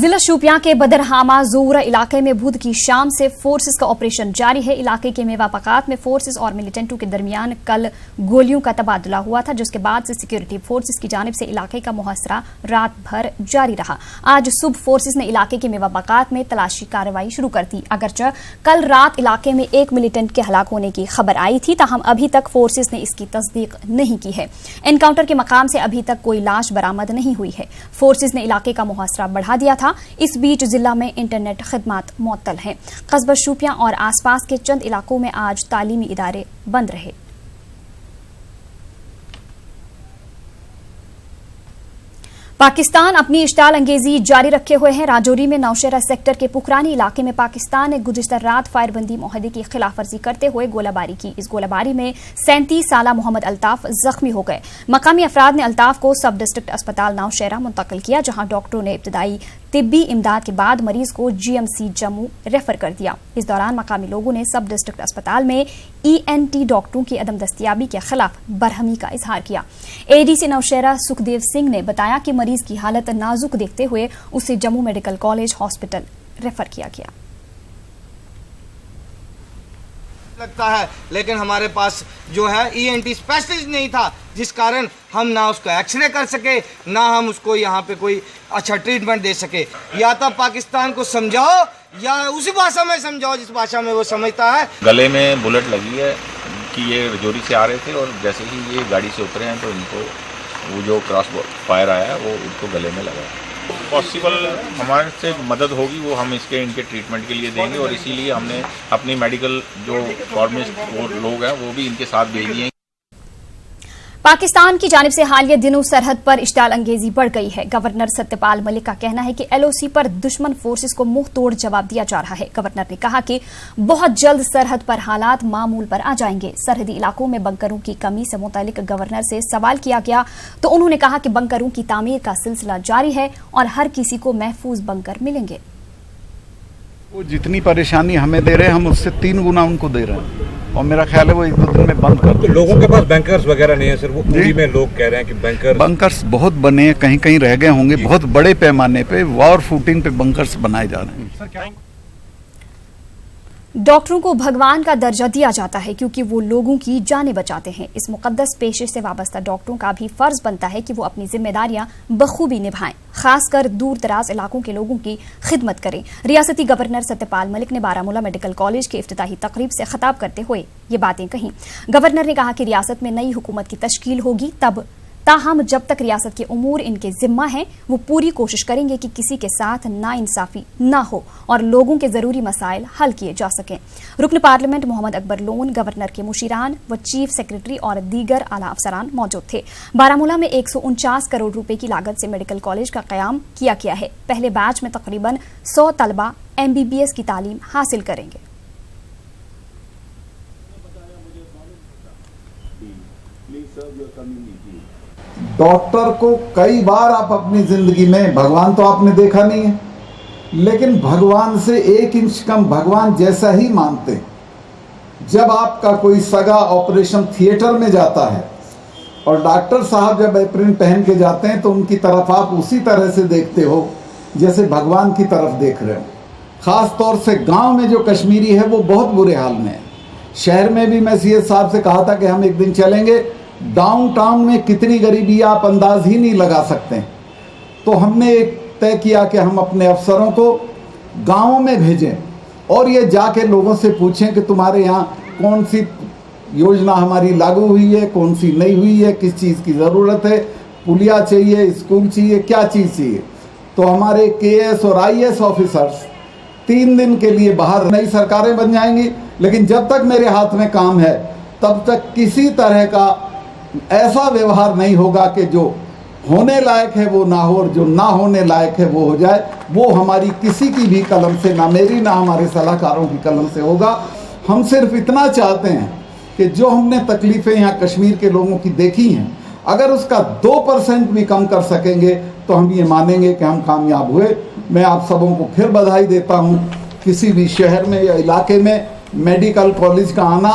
जिला शोपियां के बदरहामा जोरा इलाके में बुध की शाम से फोर्सेस का ऑपरेशन जारी है। इलाके के मेवा पकात में फोर्सेस और मिलिटेंटों के दरमियान कल गोलियों का तबादला हुआ था, जिसके बाद से सिक्योरिटी फोर्सेस की जानिब से इलाके का मुहासरा रात भर जारी रहा। आज सुबह फोर्सेस ने इलाके के मेवा पकात में तलाशी कार्रवाई शुरू कर दी। अगरचे कल रात इलाके में एक मिलिटेंट के हलाक होने की खबर आई थी, ताहम अभी तक फोर्सेस ने इसकी तस्दीक नहीं की है। एनकाउंटर के मकाम से अभी तक कोई लाश बरामद नहीं हुई है। फोर्सेस ने इलाके का मुहासरा बढ़ा दिया था। इस बीच जिला में इंटरनेट खिदमत मुअत्तल हैं। कस्बा शोपियां और आसपास के चंद इलाकों में आज तालीमी इदारे बंद रहे। पाकिस्तान अपनी इश्ताल अंगेजी जारी रखे हुए हैं। राजौरी में नौशेरा सेक्टर के पुखरानी इलाके में पाकिस्तान ने गुज़िश्ता रात फायरबंदी मुआहदे की खिलाफ वर्जी करते हुए गोलाबारी की। इस गोलाबारी में 37 साला मोहम्मद अल्ताफ जख्मी हो गए। मकामी अफराद ने अल्ताफ को सब डिस्ट्रिक्ट अस्पताल नौशेरा मुंतकिल किया, जहां डॉक्टरों ने इब्तदाई तिब्बी इमदाद के बाद मरीज को GMC जम्मू रेफर कर दिया। इस दौरान मकामी लोगों ने सब डिस्ट्रिक्ट अस्पताल में ENT डॉक्टरों की अदम दस्तियाबी के खिलाफ बरहमी का इजहार किया। ADC नौशेरा सुखदेव सिंह ने बताया कि मरीज की हालत नाजुक देखते हुए उसे Jammu medical college hospital refer किया गया। लगता है, लेकिन हमारे पास जो है ENT स्पेशलिस्ट नहीं था, जिस कारण हम ना उसको एक्सरे कर सके, ना हम उसको यहाँ पे कोई अच्छा ट्रीटमेंट दे सके। या तो पाकिस्तान को समझाओ या उसी भाषा में समझाओ जिस भाषा में वो समझता है। गले में बुलेट लगी है कि ये रजौरी से आ रहे थे और जैसे ही ये गाड़ी से उतरे हैं तो इनको वो जो क्रॉस फायर आया है वो इनको गले में लगा है। पॉसिबल हमारे से मदद होगी वो हम इनके ट्रीटमेंट के लिए देंगे और इसीलिए हमने अपनी मेडिकल जो फार्मेसिस्ट वो लोग हैं वो भी इनके साथ भेज दिए हैं। पाकिस्तान की जानिब से हालिया दिनों सरहद पर इश्ताल अंगेजी बढ़ गई है। गवर्नर सत्यपाल मलिक का कहना है कि LOC पर दुश्मन फोर्सेस को मुंह तोड़ जवाब दिया जा रहा है। गवर्नर ने कहा कि बहुत जल्द सरहद पर हालात मामूल पर आ जाएंगे। सरहदी इलाकों में बंकरों की कमी से मुतालिक गवर्नर से सवाल किया गया तो उन्होंने कहा कि बंकरों की तामीर का सिलसिला जारी है और हर किसी को महफूज बंकर मिलेंगे। वो जितनी परेशानी हमें दे रहे हैं हम उससे 3 गुना उनको दे रहे हैं और मेरा ख्याल है वो 1-2 दिन में बंद कर। तो लोगों के पास बैंकर्स वगैरह नहीं है सर, वो पूरी में लोग कह रहे हैं कि बंकर्स बहुत बने हैं, कहीं कहीं रह गए होंगे। बहुत बड़े पैमाने पे वॉर फूटिंग पे बंकर्स बनाए जा रहे हैं। डॉक्टरों को भगवान का दर्जा दिया जाता है क्योंकि वो लोगों की जानें बचाते हैं। इस मुकद्दस पेशे से वाबस्ता डॉक्टरों का भी फर्ज बनता है कि वो अपनी जिम्मेदारियां बखूबी निभाएं, खासकर दूर दराज इलाकों के लोगों की खिदमत करें। रियासती गवर्नर सत्यपाल मलिक ने बारामूला मेडिकल कॉलेज के इफ्तिताही तकरीब से खिताब करते हुए ये बातें कहीं। गवर्नर ने कहा कि रियासत में नई हुकूमत की तश्कील होगी, ताहम जब तक रियासत के उमूर इनके जिम्मा हैं वो पूरी कोशिश करेंगे कि किसी के साथ नाइंसाफी ना हो और लोगों के जरूरी मसाइल हल किए जा सकें। रुकन पार्लियामेंट मोहम्मद अकबर लोन, गवर्नर के मुशीरान व चीफ सेक्रेटरी और दीगर आला अफसरान मौजूद थे। बारामूला में 149 करोड़ रुपए की लागत से मेडिकल कॉलेज का कयाम किया गया है। पहले बैच में तकरीबन 100 तलबा MBBS की तालीम हासिल करेंगे। डॉक्टर को कई बार आप अपनी जिंदगी में, भगवान तो आपने देखा नहीं है, लेकिन भगवान से 1 इंच कम भगवान जैसा ही मानते हैं। जब आपका कोई सगा ऑपरेशन थिएटर में जाता है और डॉक्टर साहब जब एप्रिन पहन के जाते हैं तो उनकी तरफ आप उसी तरह से देखते हो जैसे भगवान की तरफ देख रहे हो। ख़ास तौर से गांव में जो कश्मीरी है वो बहुत बुरे हाल में है। शहर में भी मैं CS साहब से कहा था कि हम एक दिन चलेंगे, डाउनटाउन में कितनी गरीबी आप अंदाज ही नहीं लगा सकते। तो हमने एक तय किया कि हम अपने अफसरों को गांवों में भेजें और ये जाके लोगों से पूछें कि तुम्हारे यहाँ कौन सी योजना हमारी लागू हुई है, कौन सी नहीं हुई है, किस चीज़ की ज़रूरत है, पुलिया चाहिए, स्कूल चाहिए, क्या चीज़ चाहिए। तो हमारे KS और IAS ऑफिसर्स 3 दिन के लिए बाहर, नई सरकारें बन जाएंगी लेकिन जब तक मेरे हाथ में काम है तब तक किसी तरह का ऐसा व्यवहार नहीं होगा कि जो होने लायक है वो ना हो और जो ना होने लायक है वो हो जाए। वो हमारी किसी की भी कलम से, ना मेरी ना हमारे सलाहकारों की कलम से होगा। हम सिर्फ इतना चाहते हैं कि जो हमने तकलीफ़ें यहाँ कश्मीर के लोगों की देखी हैं, अगर उसका 2% भी कम कर सकेंगे तो हम ये मानेंगे कि हम कामयाब हुए। मैं आप सबों को फिर बधाई देता हूँ। किसी भी शहर में या इलाके में मेडिकल कॉलेज का आना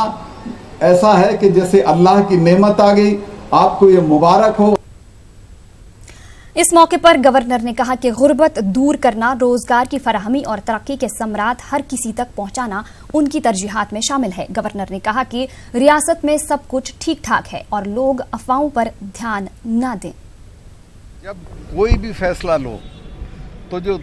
ऐसा है कि जैसे अल्लाह की नेमत आ गई। आपको ये मुबारक हो। इस मौके पर गवर्नर ने कहा कि गुर्बत दूर करना, रोजगार की फराहमी और तरक्की के सम्राट हर किसी तक पहुंचाना उनकी तरजीहात में शामिल है। गवर्नर ने कहा कि रियासत में सब कुछ ठीक ठाक है और लोग अफवाहों पर ध्यान न दें। जब कोई भी फैसला लो तो जो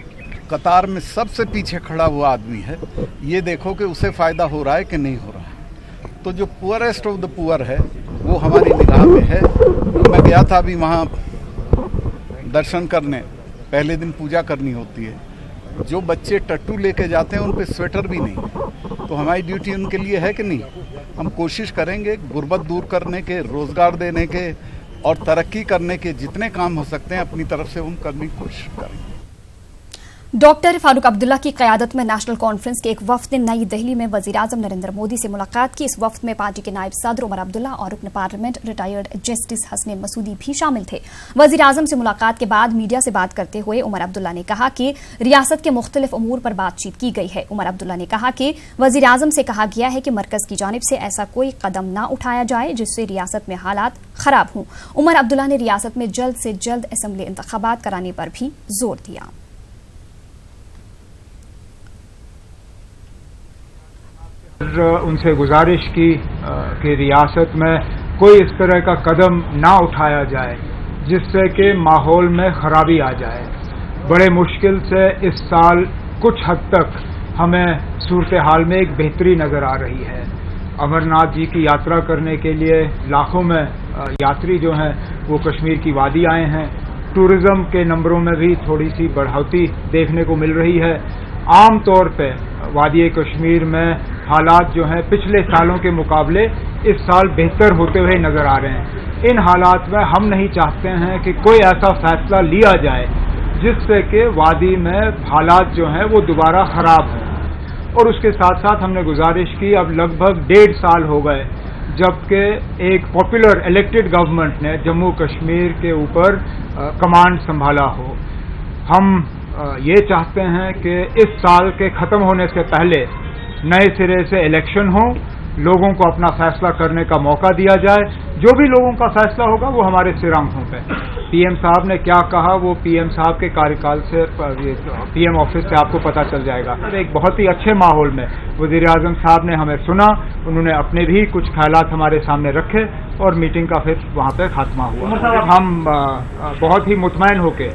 कतार में सबसे पीछे खड़ा हुआ आदमी है, ये देखो कि उसे फायदा हो रहा है कि नहीं हो रहा है। तो जो पुअरेस्ट ऑफ द पुअर है वो हमारी निगाह में है। मैं गया था अभी वहाँ दर्शन करने, पहले दिन पूजा करनी होती है। जो बच्चे टट्टू लेके जाते हैं उन पे स्वेटर भी नहीं, तो हमारी ड्यूटी उनके लिए है कि नहीं। हम कोशिश करेंगे गुर्बत दूर करने के, रोजगार देने के और तरक्की करने के जितने काम हो सकते हैं अपनी तरफ से हम करने की कोशिश करेंगे। डॉक्टर फारूक अब्दुल्ला की क़यादत में नेशनल कॉन्फ्रेंस के एक वफ्द ने नई दिल्ली में वज़ीर-ए-आज़म नरेंद्र मोदी से मुलाकात की। इस वफ्द में पार्टी के नायब सदर उमर अब्दुल्ला और रुकन parliament retired justice Hasnain Masoodi भी शामिल थे। वज़ीर-ए-आज़म से मुलाकात के बाद मीडिया से बात करते हुए उमर अब्दुल्ला ने कहा कि रियासत के मुख्तलिफ उमूर पर बातचीत की गई है। उमर अब्दुल्ला ने कहा कि वज़ीर-ए-आज़म से कहा गया है कि मरकज की जानिब से ऐसा कोई कदम न उठाया जाए जिससे रियासत में हालात खराब हों। उमर अब्दुल्ला ने रियासत में जल्द से जल्द असेंबली इंतखाबात कराने पर भी जोर दिया। उनसे गुजारिश की कि रियासत में कोई इस तरह का कदम ना उठाया जाए जिससे कि माहौल में खराबी आ जाए। बड़े मुश्किल से इस साल कुछ हद तक हमें सूरत हाल में एक बेहतरी नज़र आ रही है। अमरनाथ जी की यात्रा करने के लिए लाखों में यात्री जो हैं वो कश्मीर की वादी आए हैं। टूरिज़्म के नंबरों में भी थोड़ी सी बढ़ोतरी देखने को मिल रही है। आम तौर पे वादी कश्मीर में हालात जो हैं पिछले सालों के मुकाबले इस साल बेहतर होते हुए नज़र आ रहे हैं। इन हालात में हम नहीं चाहते हैं कि कोई ऐसा फैसला लिया जाए जिससे कि वादी में हालात जो हैं वो दोबारा ख़राब हों। और उसके साथ साथ हमने गुजारिश की, अब लगभग 1.5 साल हो गए जबकि एक पॉपुलर इलेक्टेड गवर्नमेंट ने जम्मू कश्मीर के ऊपर कमांड संभाला हो। हम ये चाहते हैं कि इस साल के ख़त्म होने से पहले नए सिरे से इलेक्शन हो, लोगों को अपना फैसला करने का मौका दिया जाए। जो भी लोगों का फैसला होगा वो हमारे सिर आंखों पे। पीएम साहब ने क्या कहा वो पीएम साहब के कार्यकाल से पीएम ऑफिस से आपको पता चल जाएगा। एक बहुत ही अच्छे माहौल में वज़ीर-ए-आज़म साहब ने हमें सुना, उन्होंने अपने भी कुछ ख्यालात हमारे सामने रखे और मीटिंग का फिर वहाँ पे खात्मा हुआ। हम बहुत ही मुतमईन होकर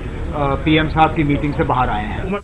पीएम साहब की मीटिंग से बाहर आए हैं।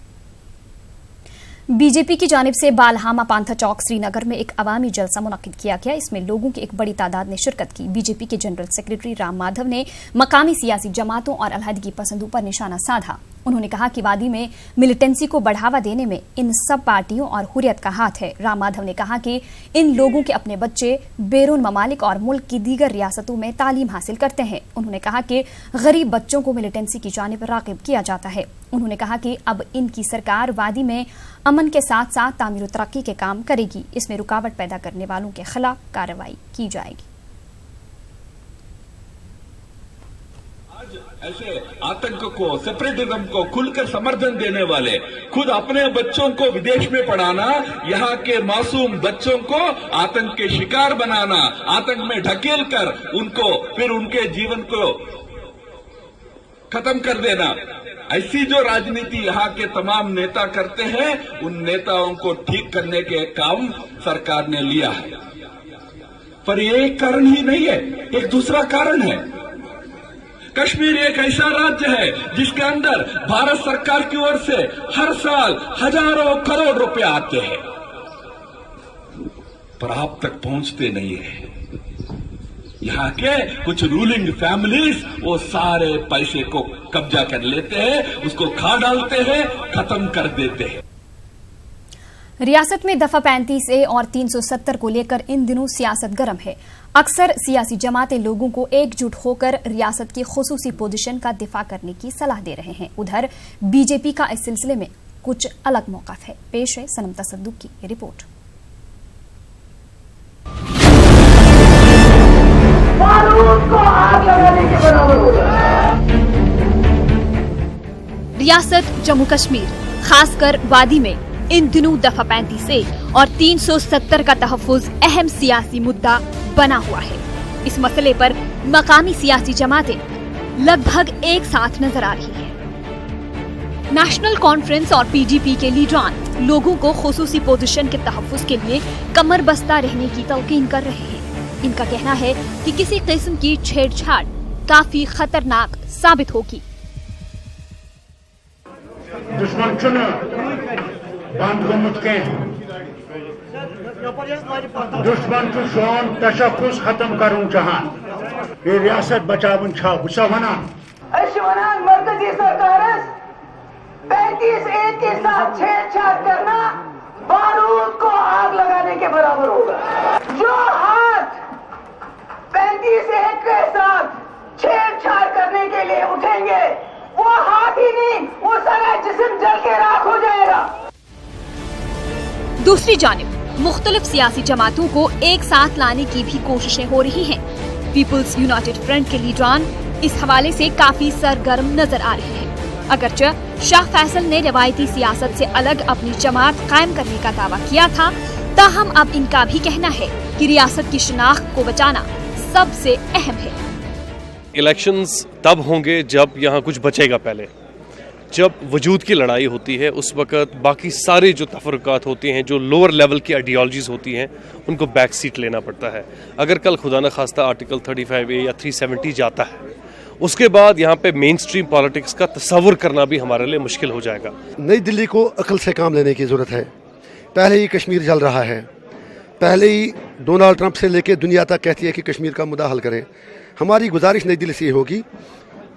बीजेपी की जानिब से बालहामा पांथा चौक श्रीनगर में एक अवामी जलसा मुनक्किद किया गया। इसमें लोगों की एक बड़ी तादाद ने शिरकत की। बीजेपी के जनरल सेक्रेटरी राम माधव ने मकामी सियासी जमातों और अलहदगी पसंदों पर निशाना साधा। उन्होंने कहा कि वादी में मिलिटेंसी को बढ़ावा देने में इन सब पार्टियों और हुर्रियत का हाथ है। राम माधव ने कहा कि इन लोगों के अपने बच्चे बैरून ममालिक और मुल्क की दीगर रियासतों में तालीम हासिल करते हैं। उन्होंने कहा कि गरीब बच्चों को मिलिटेंसी की जानिब राग़िब किया जाता है। उन्होंने कहा कि अब इनकी सरकार वादी में अमन के साथ साथ तामीर और तरक्की के काम करेगी। इसमें रुकावट पैदा करने वालों के खिलाफ कार्रवाई की जाएगी। ऐसे आतंक को, सेपरेटिज्म को खुलकर समर्थन देने वाले खुद अपने बच्चों को विदेश में पढ़ाना, यहाँ के मासूम बच्चों को आतंक के शिकार बनाना, आतंक में ढकेल कर उनको फिर उनके जीवन को खत्म कर देना, ऐसी जो राजनीति यहाँ के तमाम नेता करते हैं, उन नेताओं को ठीक करने के काम सरकार ने लिया है। पर ये एक कारण ही नहीं है, एक दूसरा कारण है। कश्मीर एक ऐसा राज्य है जिसके अंदर भारत सरकार की ओर से हर साल हजारों करोड़ रुपए आते हैं, पर आप तक पहुंचते नहीं है। यहाँ के कुछ रूलिंग फैमिलीज वो सारे पैसे को कब्जा कर लेते हैं, उसको खा डालते हैं, खत्म कर देते हैं। रियासत में दफा 35A और 370 को लेकर इन दिनों सियासत गर्म है। अक्सर सियासी जमातें लोगों को एकजुट होकर रियासत की खुसूसी पोजीशन का दिफा करने की सलाह दे रहे हैं। उधर बीजेपी का इस सिलसिले में कुछ अलग मौक़िफ़ है। पेश है सनम तसद्दुक की ये रिपोर्ट। रियासत जम्मू कश्मीर, खासकर वादी में इन दिनों दफा 35A और 370 का तहफ़्फ़ुज़ अहम सियासी मुद्दा बना हुआ है। इस मसले पर मकामी सियासी जमातें लगभग एक साथ नजर आ रही है। नेशनल कॉन्फ्रेंस और पीडीपी के लीडरान लोगों को खुसूसी पोजीशन के तहफ्फुज के लिए कमर बस्ता रहने की तलकीन कर रहे हैं। इनका कहना है कि किसी किस्म की छेड़छाड़ काफी खतरनाक साबित होगी। दुश्मन दुश्मन सोन तशक्कुस खत्म करूं जहां ये रियासत बचावन छा बुसा वना मरकजी सरकार 35A के साथ छेड़छाड़ करना बारूद को आग लगाने के बराबर होगा। जो हाथ 35A के साथ छेड़छाड़ करने के लिए उठेंगे वो हाथ ही नहीं, वो सारा जिस्म जल के राख हो जाएगा। दूसरी जानिब मुख्तलिफ सियासी जमातों को एक साथ लाने की भी कोशिशें हो रही हैं। पीपुल्स यूनाइटेड फ्रंट के लीडरान इस हवाले से काफी सरगर्म नजर आ रहे हैं। अगरचे शाह फैसल ने रवायती सियासत से अलग अपनी जमात कायम करने का दावा किया था, ताहम अब इनका भी कहना है कि रियासत की शनाख्त को बचाना सबसे अहम है। इलेक्शंस तब होंगे जब यहाँ कुछ बचेगा। पहले जब वजूद की लड़ाई होती है उस वक़्त बाकी सारे जो तफरुकात होते हैं, जो लोअर लेवल की आइडियोलॉजीज होती हैं, उनको बैक सीट लेना पड़ता है। अगर कल खुदा न खास्ता आर्टिकल 35A या 370 जाता है, उसके बाद यहाँ पे मेन स्ट्रीम पॉलिटिक्स का तस्वुर करना भी हमारे लिए मुश्किल हो जाएगा। नई दिल्ली को अक्ल से काम लेने की ज़रूरत है। पहले ही कश्मीर जल रहा है, पहले ही डोनाल्ड ट्रंप से लेकर दुनिया तक कहती है कि कश्मीर का मुद्दा हल करें। हमारी गुजारिश नई दिल्ली से ये होगी,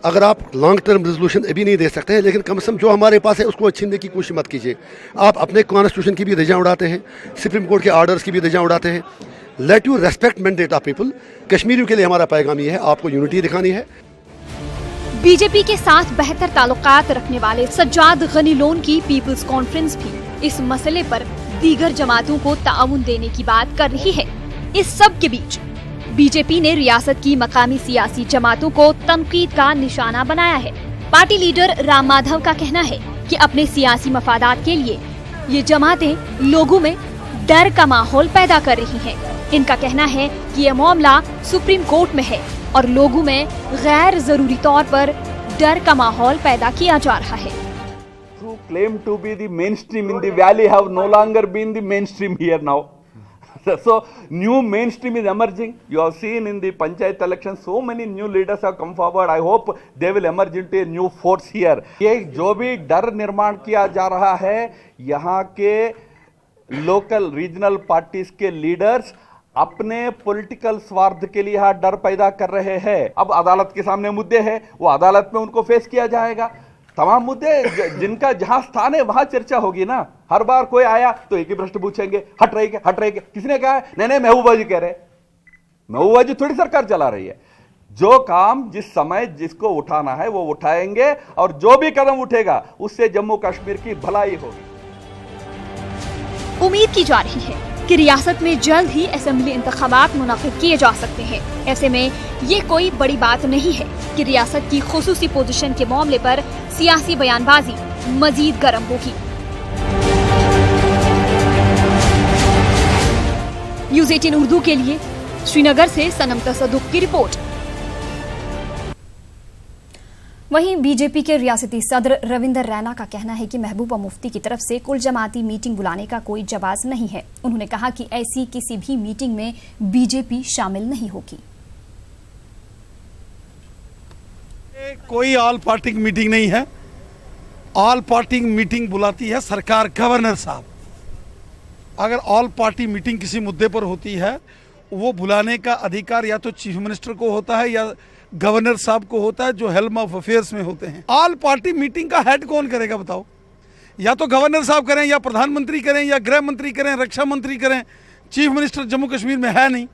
अगर आप लॉन्ग टर्म रेजोल्यूशन अभी नहीं दे सकते हैं, लेकिन कम से कम जो हमारे पास है उसको छीनने की कोशिश मत कीजिए। आप अपने कॉन्स्टिट्यूशन की भी रजा उड़ाते हैं, सुप्रीम कोर्ट के आर्डर्स की भी रजा उड़ाते हैं। Let you respect mandate of people. कश्मीरियों के लिए हमारा पैगाम ये है, आपको यूनिटी दिखानी है। बीजेपी के साथ बेहतर ताल्लुकात रखने वाले सज्जाद गनी लोन की पीपल्स कॉन्फ्रेंस भी इस मसले पर दीगर जमातों को ताउन देने की बात कर रही है। इस सब के बीच बीजेपी ने रियासत की मकामी सियासी जमातों को तनकीद का निशाना बनाया है। पार्टी लीडर राम माधव का कहना है कि अपने सियासी मफादात के लिए ये जमातें लोगों में डर का माहौल पैदा कर रही हैं। इनका कहना है कि यह मामला सुप्रीम कोर्ट में है और लोगों में गैर जरूरी तौर पर डर का माहौल पैदा किया जा रहा है। Who claim to be the mainstream in the valley have no longer been the mainstream here now. So new mainstream is emerging. You have seen in the panchayat election so many new leaders have come forward. I hope they will emerge into a new force here. ये जो भी डर निर्माण किया जा रहा है, यहाँ के लोकल रीजनल पार्टीज के लीडर्स अपने पॉलिटिकल स्वार्थ के लिए यहाँ डर पैदा कर रहे हैं। अब अदालत के सामने मुद्दे हैं, वो अदालत में उनको फेस किया जाएगा। तमाम मुद्दे जिनका जहां स्थान है वहां चर्चा होगी ना। हर बार कोई आया तो एक ही प्रश्न पूछेंगे, हट रही क्या? किसने कहा है? नहीं महबूबा जी कह रहे। महबूबा जी थोड़ी सरकार चला रही है। जो काम जिस समय जिसको उठाना है वो उठाएंगे और जो भी कदम उठेगा उससे जम्मू कश्मीर की भलाई होगी। उम्मीद की जा रही है कि रियासत में जल्द ही असेंबली इंतखाबात मुनक्किद किए जा सकते हैं। ऐसे में ये कोई बड़ी बात नहीं है कि रियासत की खुसूसी पोजीशन के मामले पर सियासी बयानबाजी मजीद गर्म होगी। न्यूज़ 18 उर्दू के लिए श्रीनगर से सनम तसद्दुक की रिपोर्ट। वहीं बीजेपी के रियासती सदर रविंदर रैना का कहना है कि महबूबा मुफ्ती की तरफ से कुल जमाती मीटिंग बुलाने का कोई जवाब नहीं है। उन्होंने कहा कि ऐसी किसी भी मीटिंग में बीजेपी शामिल नहीं होगी। कोई ऑल पार्टी मीटिंग नहीं है। ऑल पार्टी मीटिंग बुलाती है सरकार, गवर्नर साहब। अगर ऑल पार्टी मीटिंग किसी मुद्दे पर होती है, वो बुलाने का अधिकार या तो चीफ मिनिस्टर को होता है या गवर्नर साहब को होता है, जो हेल्म ऑफ अफेयर्स में होते हैं। ऑल पार्टी मीटिंग का हेड कौन करेगा बताओ? या तो गवर्नर साहब करें, या प्रधानमंत्री करें, या गृह मंत्री करें, रक्षा मंत्री करें। चीफ मिनिस्टर जम्मू कश्मीर में है नहीं।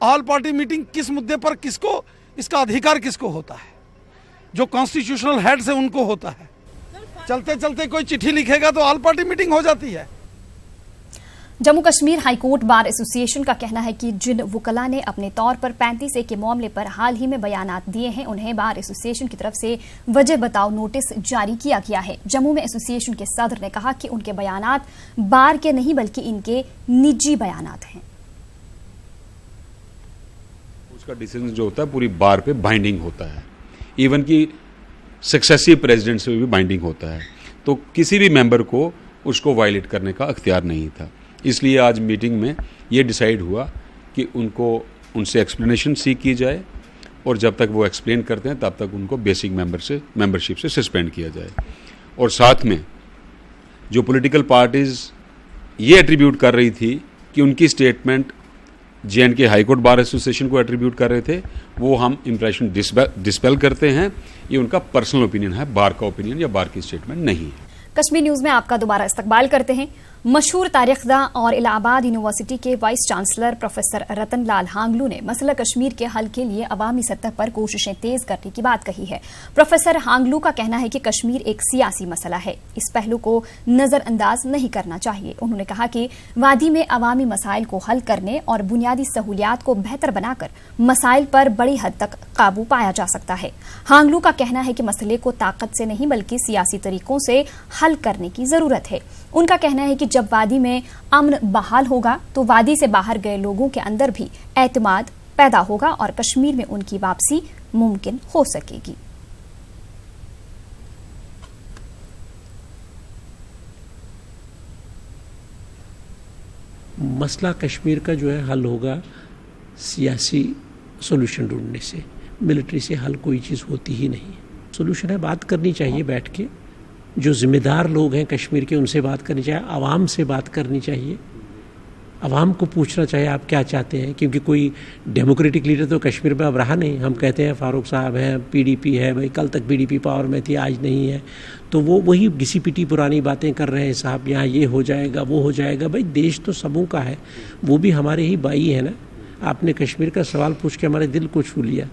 ऑल पार्टी मीटिंग किस मुद्दे पर किसको, इसका अधिकार किसको होता है? जो कॉन्स्टिट्यूशनल हेड्स है उनको होता है। चलते चलते कोई चिट्ठी लिखेगा तो ऑल पार्टी मीटिंग हो जाती है। Jammu Kashmir high court bar association का कहना है कि जिन वुकला ने अपने तौर पर 35A के मामले पर हाल ही में बयानात दिए हैं, उन्हें बार एसोसिएशन की तरफ से वजह बताओ नोटिस जारी किया गया है। जम्मू में एसोसिएशन के सदर ने कहा कि उनके बयानात बार के नहीं बल्कि इनके निजी बयानात हैं। उसका डिसीजन जो होता है पूरी बार पे बाइंडिंग होता है। इवन कि सक्सेसिव प्रेसिडेंट से भी बाइंडिंग होता है, तो किसी भी मेंबर को उसको वायलेट करने का अख्तियार नहीं था। इसलिए आज मीटिंग में ये डिसाइड हुआ कि उनसे एक्सप्लेनेशन सीख की जाए और जब तक वो एक्सप्लेन करते हैं तब तक उनको बेसिक मेंबरशिप से सस्पेंड किया जाए। और साथ में जो पॉलिटिकल पार्टीज़ ये एट्रीब्यूट कर रही थी कि उनकी statement J&K high court bar association को एट्रीब्यूट कर रहे थे, वो हम इम्प्रेशन डिस्पेल करते हैं। ये उनका पर्सनल ओपिनियन है, बार का ओपिनियन या बार की स्टेटमेंट नहीं है। कश्मीर न्यूज में आपका दोबारा इस्तकबाल करते हैं। मशहूर तारीखदा और इलाहाबाद यूनिवर्सिटी के वाइस चांसलर प्रोफेसर रतन लाल हांगलू ने मसला कश्मीर के हल के लिए अवामी सतह पर कोशिशें तेज करने की बात कही है। प्रोफेसर हांगलू का कहना है कि कश्मीर एक सियासी मसला है, इस पहलू को नजरअंदाज नहीं करना चाहिए। उन्होंने कहा कि वादी में अवामी मसाइल को हल करने और बुनियादी सहूलियात को बेहतर बनाकर मसाइल पर बड़ी हद तक काबू पाया जा सकता है। हांगलू का कहना है कि मसले को ताकत से नहीं बल्कि सियासी तरीकों से हल करने की जरूरत है। उनका कहना है कि जब वादी में अमन बहाल होगा तो वादी से बाहर गए लोगों के अंदर भी एतमाद पैदा होगा और कश्मीर में उनकी वापसी मुमकिन हो सकेगी। मसला कश्मीर का जो है हल होगा सियासी सॉल्यूशन ढूंढने से, मिलिट्री से हल कोई चीज़ होती ही नहीं। सॉल्यूशन है, बात करनी चाहिए बैठ के, जो जिम्मेदार लोग हैं कश्मीर के उनसे बात करनी चाहिए, आवाम से बात करनी चाहिए, आवाम को पूछना चाहिए आप क्या चाहते हैं, क्योंकि कोई डेमोक्रेटिक लीडर तो कश्मीर में अब रहा नहीं। हम कहते हैं फारूक साहब हैं, PDP है, भाई कल तक PDP पावर में थी, आज नहीं है, तो वो वही घिसी पिटी पुरानी बातें कर रहे हैं, साहब यहाँ ये हो जाएगा वो हो जाएगा। भाई देश तो सबों का है, वो भी हमारे ही भाई है ना। आपने कश्मीर का सवाल पूछ के हमारे दिल को छू लिया।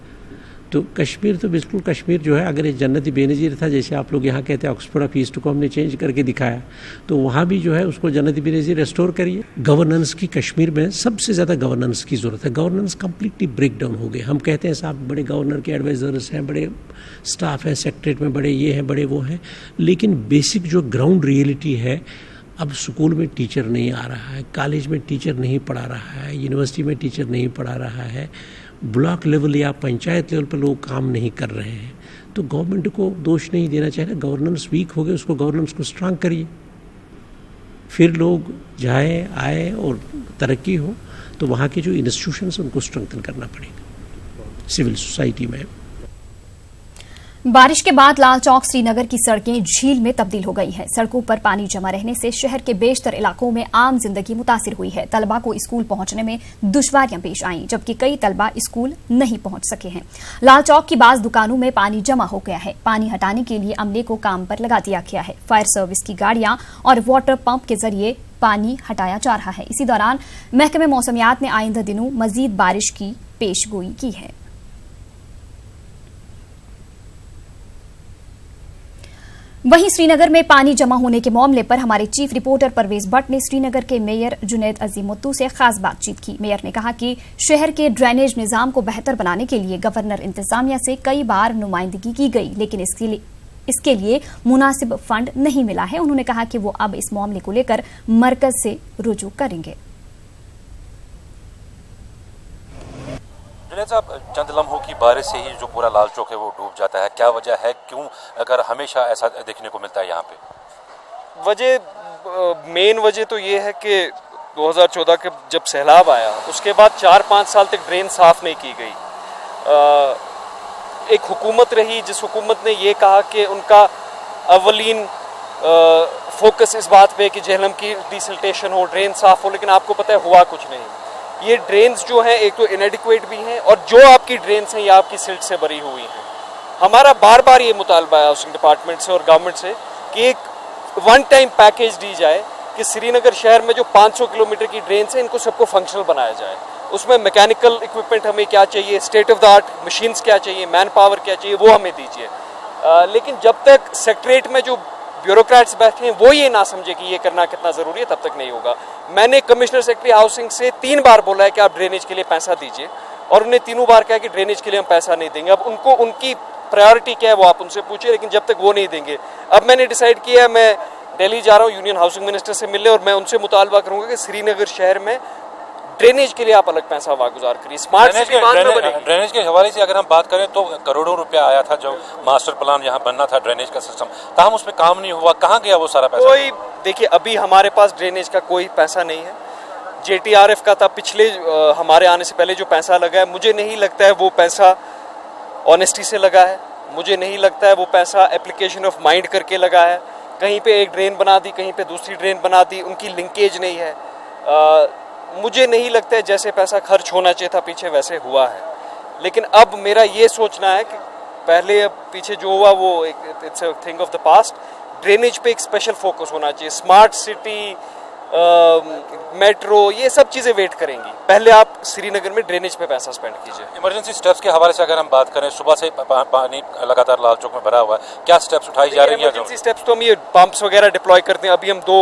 तो कश्मीर तो बिल्कुल कश्मीर जो है, अगर ये जन्नती बेनज़ीर था जैसे आप लोग यहाँ कहते हैं, ऑक्सफोर्ड ऑफ ईस्ट को हमने चेंज करके दिखाया, तो वहाँ भी जो है उसको जन्नती बेनज़ीर रेस्टोर करिए। गवर्नेंस की कश्मीर में सबसे ज़्यादा गवर्नेंस की ज़रूरत है। गवर्नेंस कम्प्लीटली ब्रेक डाउन हो गए। हम कहते हैं साहब बड़े गवर्नर के एडवाइज़र्स हैं, बड़े स्टाफ हैं सेक्रेटरीट में, बड़े ये हैं बड़े वो हैं, लेकिन बेसिक जो ग्राउंड रियलिटी है, अब स्कूल में टीचर नहीं आ रहा है, कॉलेज में टीचर नहीं पढ़ा रहा है, यूनिवर्सिटी में टीचर नहीं पढ़ा रहा है, ब्लॉक लेवल या पंचायत लेवल पर लोग काम नहीं कर रहे हैं। तो गवर्नमेंट को दोष नहीं देना चाहिए। गवर्नेंस वीक हो गए, उसको गवर्नेंस को स्ट्रांग करिए, फिर लोग जाए आए और तरक्की हो। तो वहाँ के जो इंस्टीट्यूशंस उनको स्ट्रेंथन करना पड़ेगा सिविल सोसाइटी में। बारिश के बाद लाल चौक श्रीनगर की सड़कें झील में तब्दील हो गई हैं। सड़कों पर पानी जमा रहने से शहर के बेशतर इलाकों में आम जिंदगी मुतासिर हुई है। तलबा को स्कूल पहुंचने में दुश्वारियां पेश आईं, जबकि कई तलबा स्कूल नहीं पहुंच सके हैं। लाल चौक की बाज़ दुकानों में पानी जमा हो गया है। पानी हटाने के लिए अमले को काम पर लगा दिया गया है। फायर सर्विस की गाड़ियां और वाटर पंप के जरिए पानी हटाया जा रहा है। इसी दौरान महकमे मौसमियात ने आइंदा दिनों मजीद बारिश की पेशगोई की है। वहीं श्रीनगर में पानी जमा होने के मामले पर हमारे चीफ रिपोर्टर परवेज भट्ट ने श्रीनगर के मेयर जुनैद अजीमुत्तू से खास बातचीत की। मेयर ने कहा कि शहर के ड्रेनेज निजाम को बेहतर बनाने के लिए गवर्नर इंतजामिया से कई बार नुमाइंदगी की गई, लेकिन इसके लिए मुनासिब फंड नहीं मिला है। उन्होंने कहा कि वो अब इस मामले को लेकर मरकज से रुजू करेंगे। जुनैद साहब, चंद लम्हों की बारिश से ही जो पूरा लाल चौक है वो डूब जाता है, क्या वजह है, क्यों अगर हमेशा ऐसा देखने को मिलता है यहाँ पे? मेन वजह तो ये है कि 2014 के जब सैलाब आया उसके बाद 4-5 साल तक ड्रेन साफ नहीं की गई। एक हुकूमत रही जिस हुकूमत ने ये कहा कि उनका अवलीन फोकस इस बात पे कि जेहलम की डिसिल्टेशन हो, ड्रेन साफ हो, लेकिन आपको पता है हुआ कुछ नहीं। ये ड्रेन्स जो हैं एक तो इनएडिक्वेट भी हैं और जो आपकी ड्रेन्स हैं ये आपकी सिल्ट से भरी हुई हैं। हमारा बार बार ये मुतालबा है हाउसिंग डिपार्टमेंट से और गवर्नमेंट से कि एक वन टाइम पैकेज दी जाए कि श्रीनगर शहर में जो 500 किलोमीटर की ड्रेन्स हैं इनको सबको फंक्शनल बनाया जाए। उसमें मैकेनिकल इक्विपमेंट हमें क्या चाहिए, state of the art machines क्या चाहिए, मैन पावर क्या चाहिए, वो हमें दीजिए। लेकिन जब तक सेक्रेटरीट में जो ब्यूरोक्रेट्स बैठे हैं वो ये ना समझे कि ये करना कितना ज़रूरी है, तब तक नहीं होगा। मैंने कमिश्नर सेक्रेटरी हाउसिंग से 3 बार बोला है कि आप ड्रेनेज के लिए पैसा दीजिए और उन्हें तीनों बार कहा कि ड्रेनेज के लिए हम पैसा नहीं देंगे। अब उनको उनकी प्रायोरिटी क्या है वो आप उनसे पूछिए, लेकिन जब तक वो नहीं देंगे, अब मैंने डिसाइड किया है मैं दिल्ली जा रहा हूँ यूनियन हाउसिंग मिनिस्टर से मिलने और मैं उनसे मुतालबा करूँगा कि श्रीनगर शहर में ड्रेनेज के लिए आप अलग पैसा वागुजार करिए, स्मार्ट सिटी बाद में बनेगी। ड्रेनेज के हवाले से अगर हम बात करें तो करोड़ों रुपया आया था, जो मास्टर प्लान यहाँ बनना था ड्रेनेज का सिस्टम, ताहम उस पर काम नहीं हुआ। कहाँ गया वो सारा पैसा? कोई देखिए, अभी हमारे पास ड्रेनेज का कोई पैसा नहीं है। JTRF का था पिछले हमारे आने से पहले जो पैसा लगा है, मुझे नहीं लगता है वो पैसा ऑनेस्टी से लगा है, मुझे नहीं लगता है वो पैसा एप्लीकेशन ऑफ माइंड करके लगा है। कहीं पे एक ड्रेन बना दी, कहीं पे दूसरी ड्रेन बना दी, उनकी लिंकेज नहीं है। मुझे नहीं लगता है जैसे पैसा खर्च होना चाहिए था पीछे वैसे हुआ है। लेकिन अब मेरा ये सोचना है कि पहले अब पीछे जो हुआ वो it's a thing of the past. Drainage पे एक स्पेशल फोकस होना चाहिए। स्मार्ट सिटी, मेट्रो, ये सब चीज़ें वेट करेंगी। पहले आप श्रीनगर में ड्रेनेज पे पैसा स्पेंड कीजिए। इमरजेंसी स्टेप्स के हवाले से अगर हम बात करें, सुबह से पानी लगातार लाल चौक में भरा हुआ है, क्या स्टेप्स उठाई जा रही है? इमरजेंसी स्टेप्स तो हम ये पंप्स वगैरह डिप्लॉय करते हैं। अभी हम 2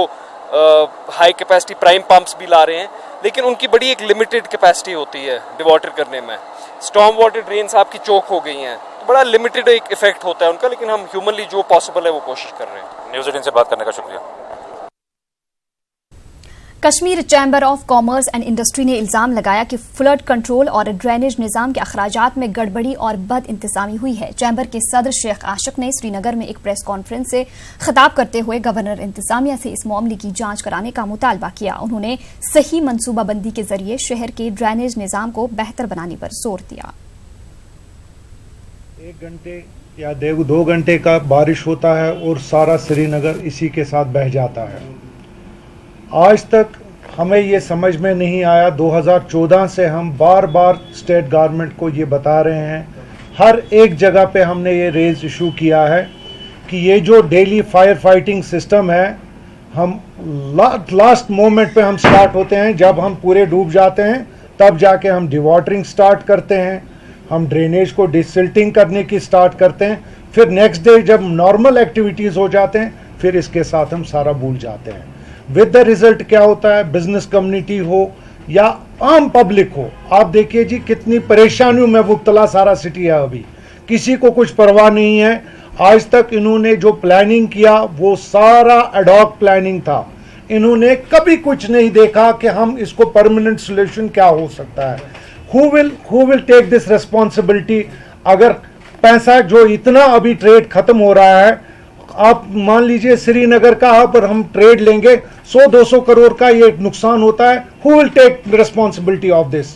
हाई कैपेसिटी प्राइम पंप्स भी ला रहे हैं, लेकिन उनकी बड़ी एक लिमिटेड कैपेसिटी होती है डिवाटर करने में। स्टॉर्म वाटर ड्रेन्स आपकी चौक हो गई हैं, तो बड़ा लिमिटेड एक इफेक्ट होता है उनका, लेकिन हम ह्यूमनली जो पॉसिबल है वो कोशिश कर रहे हैं। न्यूज़ 18 से बात करने का शुक्रिया। Kashmir chamber of commerce and industry ने इल्जाम लगाया कि फ्लड कंट्रोल और ड्रेनेज निजाम के अखराजात में गड़बड़ी और बद इंतजामी हुई है। चैम्बर के सदर शेख आशिक ने श्रीनगर में एक प्रेस कॉन्फ्रेंस से खिताब करते हुए गवर्नर इंतजामिया से इस मामले की जांच कराने का मुतालबा किया। उन्होंने सही मनसूबाबंदी के जरिए शहर के ड्रेनेज निजाम को बेहतर बनाने पर जोर दिया। 1 घंटे या 2 घंटे का बारिश होता है और सारा श्रीनगर इसी के साथ बह जाता है। आज तक हमें ये समझ में नहीं आया। 2014 से हम बार बार स्टेट गवर्नमेंट को ये बता रहे हैं, हर एक जगह पे हमने ये रेज इशू किया है कि ये जो डेली फायर फाइटिंग सिस्टम है, हम लास्ट मोमेंट पे हम स्टार्ट होते हैं, जब हम पूरे डूब जाते हैं तब जाके हम डिवाटरिंग स्टार्ट करते हैं, हम ड्रेनेज को डिसिल्टिंग करने की स्टार्ट करते हैं, फिर नेक्स्ट डे जब नॉर्मल एक्टिविटीज़ हो जाते हैं फिर इसके साथ हम सारा भूल जाते हैं। विद द रिजल्ट क्या होता है, बिजनेस कम्युनिटी हो या आम पब्लिक हो, आप देखिए जी कितनी परेशानियों में मुब्तला सारा सिटी है। अभी किसी को कुछ परवाह नहीं है। आज तक इन्होंने जो प्लानिंग किया वो सारा एडॉक प्लानिंग था। इन्होंने कभी कुछ नहीं देखा कि हम इसको परमानेंट सोल्यूशन क्या हो सकता है। Who will take this responsibility? अगर पैसा जो इतना अभी ट्रेड खत्म हो रहा है, आप मान लीजिए श्रीनगर का पर हम ट्रेड लेंगे 100-200 करोड़ का ये नुकसान होता है, who will take responsibility of this?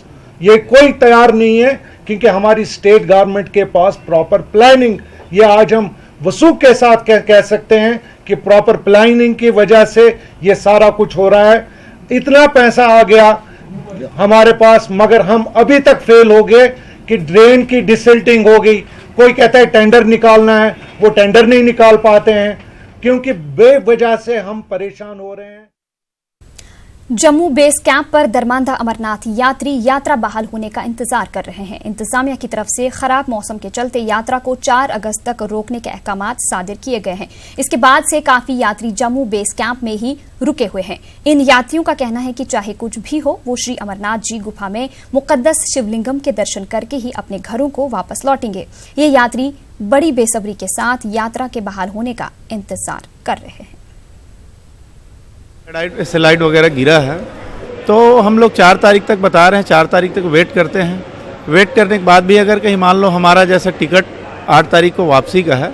ये कोई तैयार नहीं है, क्योंकि हमारी स्टेट गवर्नमेंट के पास प्रॉपर प्लानिंग, ये आज हम वसूख के साथ कह सकते हैं कि प्रॉपर प्लानिंग की वजह से ये सारा कुछ हो रहा है। इतना पैसा आ गया हमारे पास, मगर हम अभी तक फेल हो गए कि ड्रेन की डिसिल्टिंग हो गई। कोई कहता है टेंडर निकालना है, वो टेंडर नहीं निकाल पाते हैं क्योंकि बेवजह से हम परेशान हो रहे हैं। जम्मू बेस कैंप पर दरमांदा अमरनाथ यात्री यात्रा बहाल होने का इंतजार कर रहे हैं। इंतजामिया की तरफ से खराब मौसम के चलते यात्रा को 4 अगस्त तक रोकने के अहकामात सादिर किए गए हैं। इसके बाद से काफी यात्री जम्मू बेस कैंप में ही रुके हुए हैं। इन यात्रियों का कहना है कि चाहे कुछ भी हो, वो श्री अमरनाथ जी गुफा में मुकद्दस शिवलिंगम के दर्शन करके ही अपने घरों को वापस लौटेंगे। ये यात्री बड़ी बेसब्री के साथ यात्रा के बहाल होने का इंतजार कर रहे हैं। स्लाइड वगैरह गिरा है, तो हम लोग 4 तारीख तक बता रहे हैं, 4 तारीख तक वेट करते हैं। वेट करने के बाद भी अगर कहीं मान लो हमारा जैसा टिकट 8 तारीख को वापसी का है,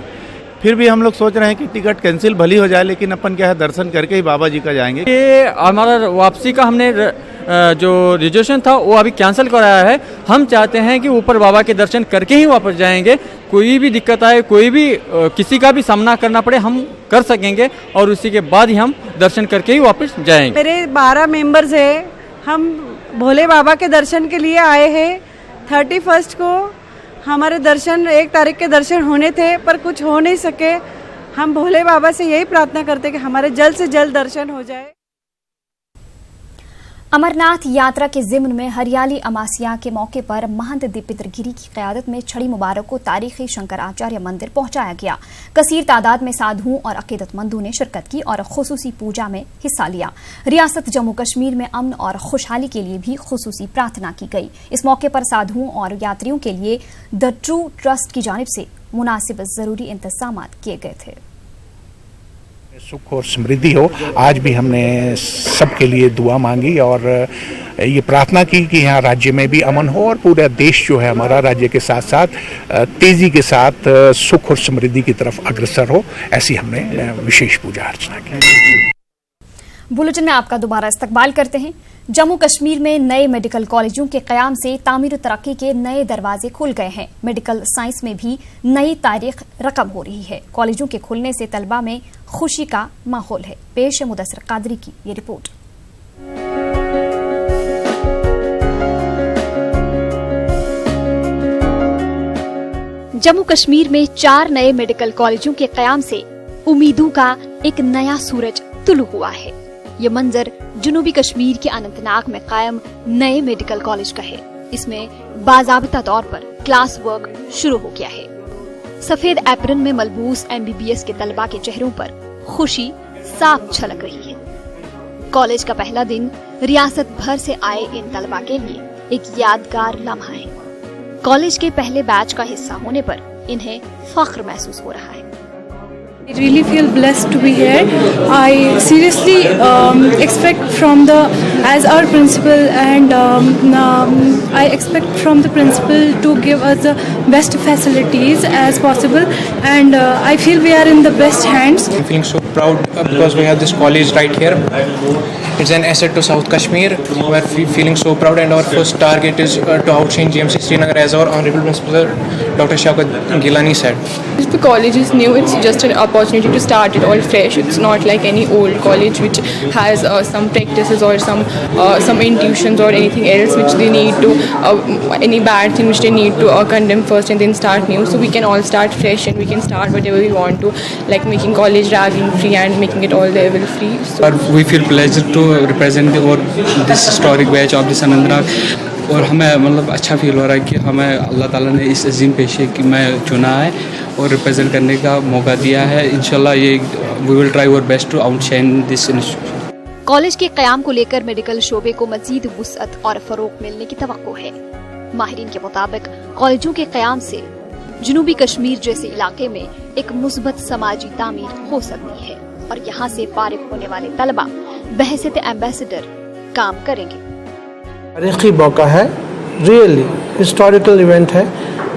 फिर भी हम लोग सोच रहे हैं कि टिकट कैंसिल भली हो जाए, लेकिन अपन क्या है दर्शन करके ही बाबा जी का जाएंगे। ये हमारा वापसी का हमने जो रिजर्वेशन था वो अभी कैंसिल कराया है। हम चाहते हैं कि ऊपर बाबा के दर्शन करके ही वापस जाएंगे। कोई भी दिक्कत आए, कोई भी किसी का भी सामना करना पड़े, हम कर सकेंगे और उसी के बाद ही हम दर्शन करके ही वापस जाएंगे। मेरे 12 मेंबर्स हैं, हम भोले बाबा के दर्शन के लिए आए हैं। 31 को हमारे दर्शन 1 तारीख के दर्शन होने थे, पर कुछ हो नहीं सके। हम भोले बाबा से यही प्रार्थना करते हैं कि हमारे जल्द से जल्द दर्शन हो जाए। अमरनाथ यात्रा के ज़िम्न में हरियाली अमासिया के मौके पर महंत दीपिंद्र गिरी की क़यादत में छड़ी मुबारक को तारीखी शंकराचार्य मंदिर पहुंचाया गया। कसीर तादाद में साधुओं और अकीदतमंदों ने शिरकत की और खुसूसी पूजा में हिस्सा लिया। रियासत जम्मू कश्मीर में अमन और खुशहाली के लिए भी खुसूसी प्रार्थना की गई। इस मौके पर साधुओं और यात्रियों के लिए द ट्रू ट्रस्ट की जानिब से मुनासिब जरूरी इंतजाम किए गए थे। सुख और समृद्धि हो। आज भी हमने सबके लिए दुआ मांगी और ये प्रार्थना की कि यहाँ राज्य में भी अमन हो और पूरा देश जो है हमारा राज्य के साथ साथ तेजी के साथ सुख और समृद्धि की तरफ अग्रसर हो, ऐसी हमने विशेष पूजा अर्चना की। बुलेटिन में आपका दोबारा इस्तकबाल करते हैं। जम्मू कश्मीर में नए मेडिकल कॉलेजों के कयाम से तामीर तरक्की के नए दरवाजे खुल गए हैं। मेडिकल साइंस में भी नई तारीख रकम हो रही है। कॉलेजों के खुलने से तलबा में खुशी का माहौल है। पेश है मुदस्सिर कादरी की ये रिपोर्ट। जम्मू कश्मीर में 4 नए मेडिकल कॉलेजों के कयाम से उम्मीदों का एक नया सूरज तुलू हुआ है। ये मंजर जुनूबी कश्मीर के अनंतनाग में कायम नए मेडिकल कॉलेज का है। इसमें बाज़ाबिता तौर पर क्लास वर्क शुरू हो गया है। सफेद एप्रन में मलबूस MBBS के तलबा के चेहरों पर खुशी साफ झलक रही है। कॉलेज का पहला दिन रियासत भर से आए इन तलबा के लिए एक यादगार लम्हा है। कॉलेज के पहले बैच का हिस्सा होने पर इन्हें फख्र महसूस हो रहा है। I really feel blessed to be here. I seriously expect from as our principal and I expect from the principal to give us the best facilities as possible, and I feel we are in the best hands. I'm feeling so proud because we have this college right here. It's an asset to South Kashmir. We are feeling so proud, and our first target is to outshine GMC Srinagar, as our Honorable Principal Dr. Shaukat Gilani said. The college is new. It's just an opportunity to start it all fresh. It's not like any old college which has some practices or some intuitions or anything else which they need to any bad thing which they need to condemn first and then start new. So we can all start fresh and we can start whatever we want to, like making college ragging free and making it all level free. So we feel pleasure to represent this historic batch of this Anantnag. और हमें मतलब अच्छा feel हो रहा है कि हमें अल्लाह ताला ने इस अजीम पेशे की मैं चुना है और रिप्रेजेंट करने का मौका दिया है। इंशाल्लाह ये we will try our best to outshine this institution. College के कयाम को लेकर मेडिकल शोबे को मजीद वुसअत और फरोग मिलने की तवक्को है। माहिरीन के मुताबिक कॉलेजों के कयाम से जुनूबी कश्मीर जैसे इलाके में एक मुस्बत समाजी तामीर हो सकती है और यहाँ से फारिग होने वाले तलबा बहसियत एम्बेसडर काम करेंगे। तारीखी मौका है, रियली हिस्टोरिकल इवेंट है।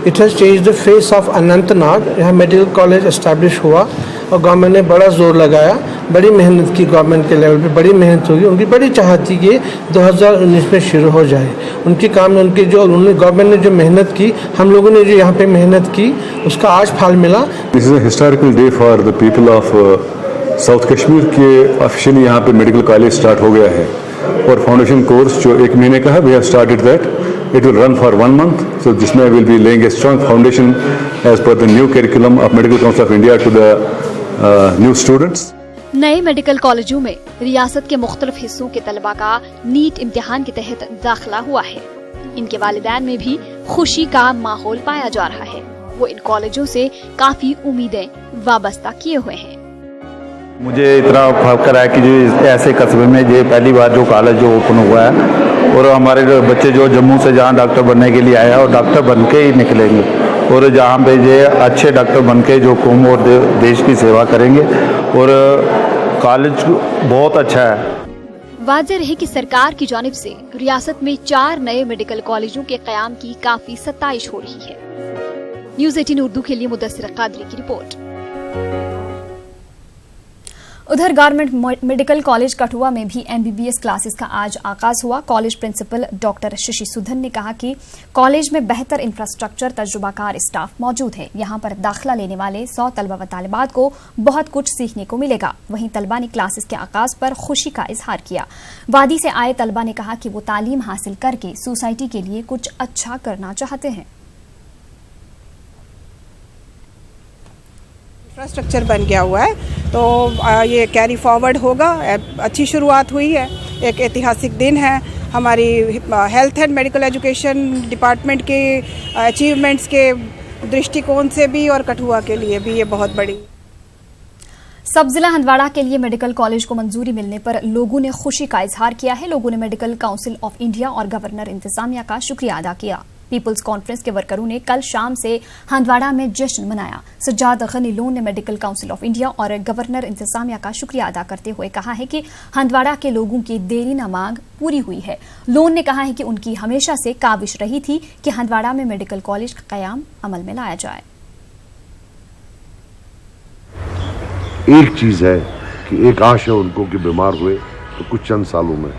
It has change the face of Anantnag. यहाँ मेडिकल कॉलेज एस्टैब्लिश हुआ और गवर्नमेंट ने बड़ा जोर लगाया, बड़ी मेहनत की, गवर्नमेंट के लेवल पे बड़ी मेहनत होगी। उनकी बड़ी चाहत थी कि 2019 में शुरू हो जाए। उनकी काम में उनकी जो गवर्नमेंट ने जो मेहनत की, हम लोगों ने जो यहाँ पे मेहनत की, उसका आज फल मिला। This is a historical day for the people of south Kashmir के। ऑफिशियली यहाँ पे मेडिकल कॉलेज स्टार्ट हो गया है और फाउंडेशन कोर्स जो 1 महीने का है, we have started that. It will run for 1 month, so जिसमें will be laying a strong foundation as per the new curriculum of Medical Council of India to the new students. नए medical कॉलेजों में रियासत के मुख्तलिफ हिस्सों के तलबा का नीट इम्तिहान के तहत दाखिला हुआ है। इनके वालिदैन में भी खुशी का माहौल पाया जा रहा है। वो इन कॉलेजों से काफी उम्मीदें वाबस्ता किए हुए हैं। मुझे इतना फख्र है कि जो ऐसे कस्बे में ये पहली बार जो कॉलेज जो ओपन हुआ है और हमारे जो बच्चे जो जम्मू से जहाँ डॉक्टर बनने के लिए आया और डॉक्टर बन के ही निकलेंगे और जहाँ पे ये अच्छे डॉक्टर बन के जो कौम और देश की सेवा करेंगे और कॉलेज बहुत अच्छा है। वाज़ेह रहे कि सरकार की जानिब से रियासत में 4 नए मेडिकल कॉलेजों के कयाम की काफी सताइश हो रही है। न्यूज़ 18 उर्दू के लिए मुदस्सिर कादरी की रिपोर्ट। उधर गवर्नमेंट मेडिकल कॉलेज कठुआ में भी MBBS क्लासेस का आज आगाज हुआ। College principal doctor Shashi Sudhan ने कहा कि कॉलेज में बेहतर इंफ्रास्ट्रक्चर, तजुर्बाकार स्टाफ मौजूद है। यहां पर दाखिला लेने वाले 100 तलबा व तालिबात को बहुत कुछ सीखने को मिलेगा। वहीं तलबा ने क्लासेस के आगाज पर खुशी का इजहार किया। वादी से आए तलबा ने कहा कि वो तालीम हासिल करके सोसाइटी के लिए कुछ अच्छा करना चाहते हैं। इंफ्रास्ट्रक्चर बन गया हुआ है तो ये कैरी फॉरवर्ड होगा। अच्छी शुरुआत हुई है, एक ऐतिहासिक दिन है। हमारी health and medical education department के अचीवमेंट्स के दृष्टिकोण से भी और कठुआ के लिए भी ये बहुत बड़ी। सब जिला हंदवाड़ा के लिए मेडिकल कॉलेज को मंजूरी मिलने पर लोगों ने खुशी का इजहार किया है। लोगों ने मेडिकल काउंसिल ऑफ इंडिया और गवर्नर इंतजामिया का शुक्रिया अदा किया। पीपल्स कॉन्फ्रेंस के वर्करों ने कल शाम से हंदवाड़ा में जश्न मनाया। सज्जाद गनी लोन ने मेडिकल काउंसिल ऑफ इंडिया और गवर्नर इंतजामिया का शुक्रिया अदा करते हुए कहा है कि हंदवाड़ा के लोगों की देरी न मांग पूरी हुई है। लोन ने कहा है कि उनकी हमेशा से काविश रही थी कि हंदवाड़ा में मेडिकल कॉलेज का कयाम अमल में लाया जाए। एक चीज है कि एक आश है उनको कि बीमार हुए तो कुछ चंद सालों में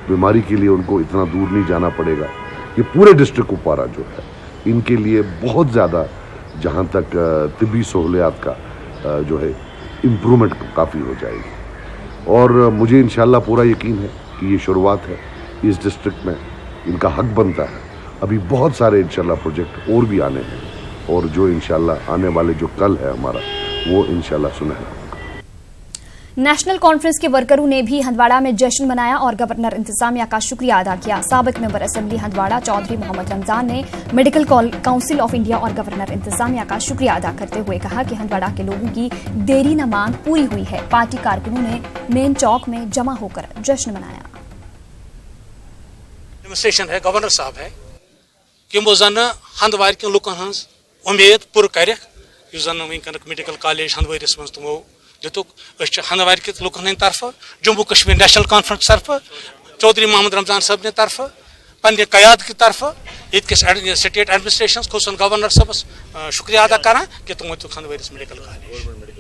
बीमारी के लिए उनको इतना दूर नहीं जाना पड़ेगा। ये पूरे डिस्ट्रिक्ट कुपवारा जो है इनके लिए बहुत ज़्यादा, जहाँ तक तिब्बी सहूलियात का जो है इम्प्रूवमेंट काफ़ी हो जाएगी। और मुझे इंशाल्लाह पूरा यकीन है कि ये शुरुआत है। इस डिस्ट्रिक्ट में इनका हक बनता है। अभी बहुत सारे इंशाल्लाह प्रोजेक्ट और भी आने हैं और जो इंशाल्लाह आने वाले जो कल है हमारा वो इंशाल्लाह सुनहरा। नेशनल कॉन्फ्रेंस के वर्करों ने भी हंदवाड़ा में जश्न मनाया और गवर्नर इंतजामिया का शुक्रिया अदा किया। साबिक मेंबर असेंबली हंदवाड़ा चौधरी मोहम्मद रमजान ने मेडिकल काउंसिल ऑफ इंडिया और गवर्नर इंतजामिया का शुक्रिया अदा करते हुए कहा कि हंदवाड़ा के लोगों की देरी न मांग पूरी हुई है। पार्टी कारकुनों ने मेन चौक में जमा होकर जश्न मनाया। डेमोन्स्ट्रेशन है गवर्नर साहब है कि वो जन हंदवार के लुकन हज उम्मीद पुर कर मेडिकल कॉलेज हंदवारिस मज तमो दितुक हंदवार के लुकन हंद तरफ जम्मू कश्मीर नेशनल कॉन्फ्रेंस तरफ चौधरी मोहम्मद रमजान साहब ने तरफ पन्ने कयाद की तरफ ये स्टेट एडमिनिस्ट्रेशन खुसन गवर्नर साहबस शुक्रिया अदा करा कि तुम हंदवारिस मेडिकल कॉलेज।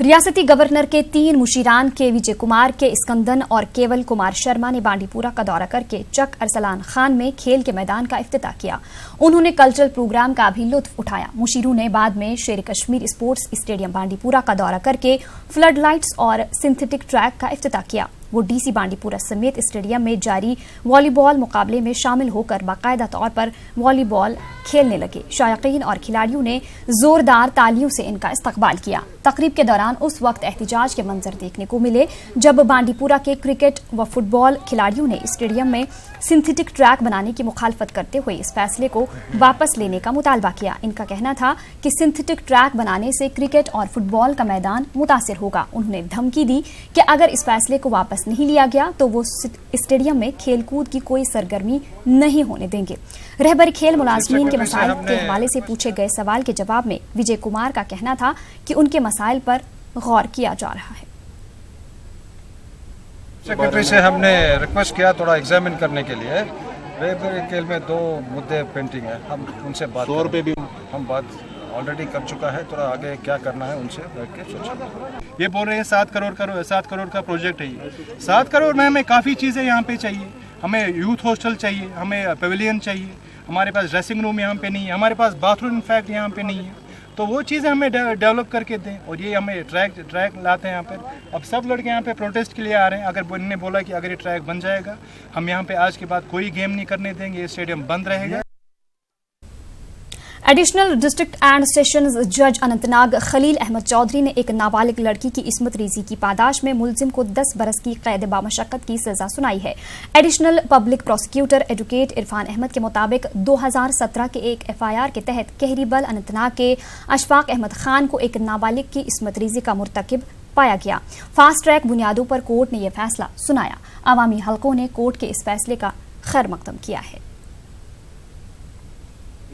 रियासती गवर्नर के 3 मुशीरान के विजय कुमार के स्कंदन और केवल कुमार शर्मा ने बांडीपुरा का दौरा करके चक अरसलान खान में खेल के मैदान का इफ्तिताह किया। उन्होंने कल्चरल प्रोग्राम का भी लुत्फ उठाया। मुशीरों ने बाद में शेर कश्मीर स्पोर्ट्स स्टेडियम बांडीपुरा का दौरा करके फ्लड लाइट्स और सिंथेटिक ट्रैक का इफ्तिताह किया। वो डीसी बांडीपुरा समेत स्टेडियम में जारी वॉलीबॉल मुकाबले में शामिल होकर बाकायदा तौर पर वॉलीबॉल खेलने लगे। शायकीन और खिलाड़ियों ने जोरदार तालियों से इनका इस्तकबाल किया। तकरीब के दौरान उस वक्त एहतिजाज के मंजर देखने को मिले जब बांडीपुरा के क्रिकेट व फुटबॉल खिलाड़ियों ने स्टेडियम में सिंथेटिक ट्रैक बनाने की मुखालफत करते हुए इस फैसले को वापस लेने का मुतालबा किया। इनका कहना था कि सिंथेटिक ट्रैक बनाने से क्रिकेट और फुटबॉल का मैदान मुतासिर होगा। उन्होंने धमकी दी कि अगर इस फैसले को वापस नहीं लिया गया तो वो स्टेडियम में खेलकूद की कोई सरगर्मी नहीं होने देंगे। रहबर खेल मुलाजमीन के मसाइल के हवाले से पूछे गए सवाल के जवाब में विजय कुमार का कहना था कि उनके मसाइल पर गौर किया जा रहा है। सेक्रेटरी से हमने रिक्वेस्ट किया थोड़ा एग्जामिन करने के लिए। रहबर खेल में 2 मुद्दे पेंडिंग है, हम उनसे बात 100 रुपये भी हम बात ऑलरेडी कर चुका है। थोड़ा आगे क्या करना है उनसे बैठ के सोचेंगे। ये बोल रहे हैं 7 करोड़ का प्रोजेक्ट है ये। 7 करोड़ में हमें काफ़ी चीज़ें यहाँ पे चाहिए। हमें यूथ हॉस्टल चाहिए, हमें पेविलियन चाहिए, हमारे पास ड्रेसिंग रूम यहाँ पे नहीं है, हमारे पास बाथरूम इनफैक्ट यहाँ पे नहीं है। तो वो चीज़ें हमें डेवलप करके दें और ये हमें ट्रैक लाते हैं यहाँ पर। अब सब लड़के यहाँ पे प्रोटेस्ट के लिए आ रहे हैं। अगर इन्होंने बोला कि अगर ये ट्रैक बन जाएगा हम यहाँ पे आज के बाद कोई गेम नहीं करने देंगे, ये स्टेडियम बंद रहेगा। एडिशनल डिस्ट्रिक्ट एंड सेशंस जज अनंतनाग खलील अहमद चौधरी ने एक नाबालिग लड़की की इस्मत रेजी की पादाश में मुलजिम को 10 बरस की कैद बामशक्कत की सजा सुनाई है। Additional public prosecutor advocate Irfan Ahmad के मुताबिक 2017 के एक FIR के तहत कहरीबल अनंतनाग के अशफाक अहमद खान को एक नाबालिग की इस्मत रेजी का मुर्तकिब पाया गया। फास्ट ट्रैक बुनियादों पर कोर्ट ने यह फैसला सुनाया। अवामी हलकों ने कोर्ट के इस फैसले का खैर मकदम किया है।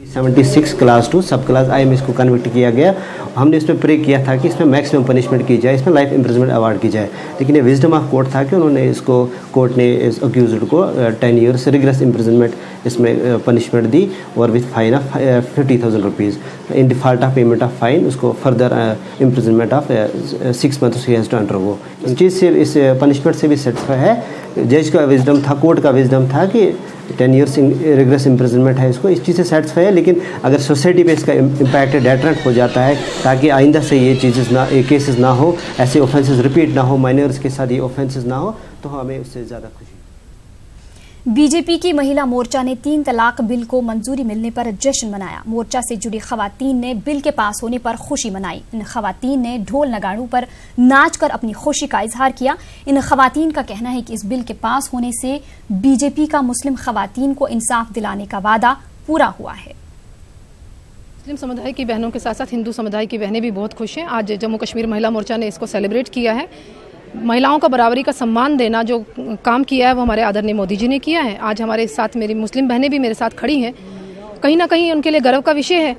76 क्लास 2 सब क्लास IM इसको कन्विक्ट किया गया। हमने इसमें प्रे किया था कि इसमें मैक्सिमम पनिशमेंट की जाए, इसमें लाइफ इम्प्रिजनमेंट अवार्ड की जाए, लेकिन ये विजडम ऑफ कोर्ट था कि उन्होंने इसको कोर्ट ने इस अक्यूज्ड को 10 ईयर्स रिग्रेस इम्प्रिजनमेंट इसमें पनिशमेंट दी और with fine of 50,000 rupees. In default of payment of fine उसको further imprisonment of 6 months he has to undergo. इस चीज़ से इस पनिशमेंट से भी सेटिस्फाई है। जज का विजडम था, कोर्ट का विजडम था कि 10 ईयर्स रिग्रेस इम्प्रिजनमेंट है, इसको इस चीज़ से सेटिस्फाई है। लेकिन अगर सोसाइटी पे इसका इम्पैक्ट डेटरेंट हो जाता है ताकि आइंदा से ये चीज़ें ना, ये केसेस ना हो, ऐसे ऑफेंसेस रिपीट ना हो, माइनर्स के साथ ये ऑफेंसेस ना हो, तो हमें उससे ज़्यादा खुशी। बीजेपी की महिला मोर्चा ने 3 तलाक बिल को मंजूरी मिलने पर जश्न मनाया। मोर्चा से जुड़ी खवातीन ने बिल के पास होने पर खुशी मनाई। इन खवातीन ने ढोल नगाड़ों पर नाच कर अपनी खुशी का इजहार किया। इन खवातीन का कहना है कि इस बिल के पास होने से बीजेपी का मुस्लिम खवातीन को इंसाफ दिलाने का वादा पूरा हुआ है। मुस्लिम समुदाय की बहनों के साथ साथ हिंदू समुदाय की बहनें भी बहुत खुश हैं। आज जम्मू कश्मीर महिला मोर्चा ने इसको सेलिब्रेट किया है। महिलाओं का बराबरी का सम्मान देना जो काम किया है वो हमारे आदरणीय मोदी जी ने किया है। आज हमारे साथ मेरी मुस्लिम बहनें भी मेरे साथ खड़ी हैं। कहीं ना कहीं उनके लिए गर्व का विषय है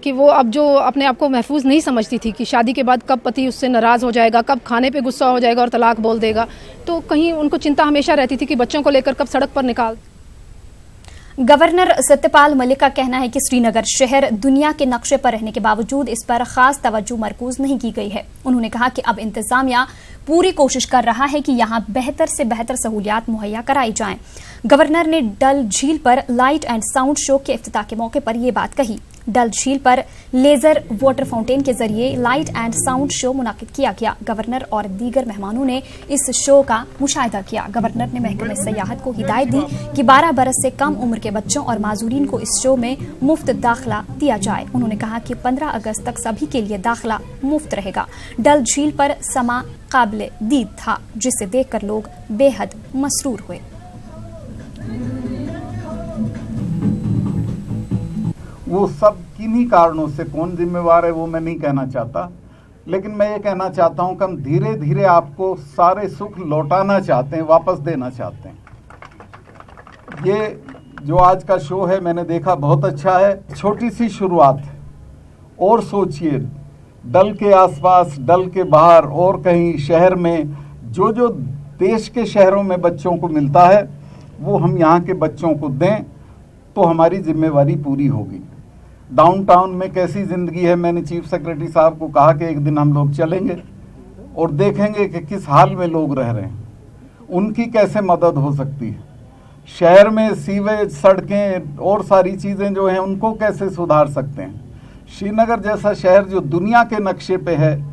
कि वो अब जो अपने आप को महफूज नहीं समझती थी कि शादी के बाद कब पति उससे नाराज़ हो जाएगा, कब खाने पे गुस्सा हो जाएगा और तलाक बोल देगा, तो कहीं उनको चिंता हमेशा रहती थी कि बच्चों को लेकर कब सड़क पर निकाल। गवर्नर सत्यपाल मलिक का कहना है कि श्रीनगर शहर दुनिया के नक्शे पर रहने के बावजूद इस पर खास तवज्जो मरकूज नहीं की गई है। उन्होंने कहा कि अब इंतजामिया पूरी कोशिश कर रहा है कि यहां बेहतर से बेहतर सहूलियात मुहैया कराई जाएं। गवर्नर ने डल झील पर लाइट एंड साउंड शो के इफ्तिताह के मौके पर यह बात कही। डल झील पर लेजर वाटर फाउंटेन के जरिए लाइट एंड साउंड शो मुनाकिद किया गया। गवर्नर और दीगर मेहमानों ने इस शो का मुशाहिदा किया। गवर्नर ने महकमे सयाहत को हिदायत दी कि 12 बरस से कम उम्र के बच्चों और माजूरीन को इस शो में मुफ्त दाखिला दिया जाए। उन्होंने कहा कि 15 अगस्त तक सभी के लिए दाखिला मुफ्त रहेगा। डल झील पर समा काबिले दीद था, जिसे देखकर लोग बेहद मसरूर हुए। वो सब किन्हीं कारणों से, कौन जिम्मेवार है वो मैं नहीं कहना चाहता, लेकिन मैं ये कहना चाहता हूँ कि हम धीरे धीरे आपको सारे सुख लौटाना चाहते हैं, वापस देना चाहते हैं। ये जो आज का शो है मैंने देखा, बहुत अच्छा है, छोटी सी शुरुआत है। और सोचिए डल के आसपास, डल के बाहर और कहीं शहर में जो जो देश के शहरों में बच्चों को मिलता है वो हम यहाँ के बच्चों को दें तो हमारी जिम्मेवारी पूरी होगी। डाउनटाउन में कैसी ज़िंदगी है, मैंने चीफ सेक्रेटरी साहब को कहा कि एक दिन हम लोग चलेंगे और देखेंगे कि किस हाल में लोग रह रहे हैं, उनकी कैसे मदद हो सकती है। शहर में सीवेज, सड़कें और सारी चीज़ें जो हैं उनको कैसे सुधार सकते हैं। श्रीनगर जैसा शहर जो दुनिया के नक्शे पे है,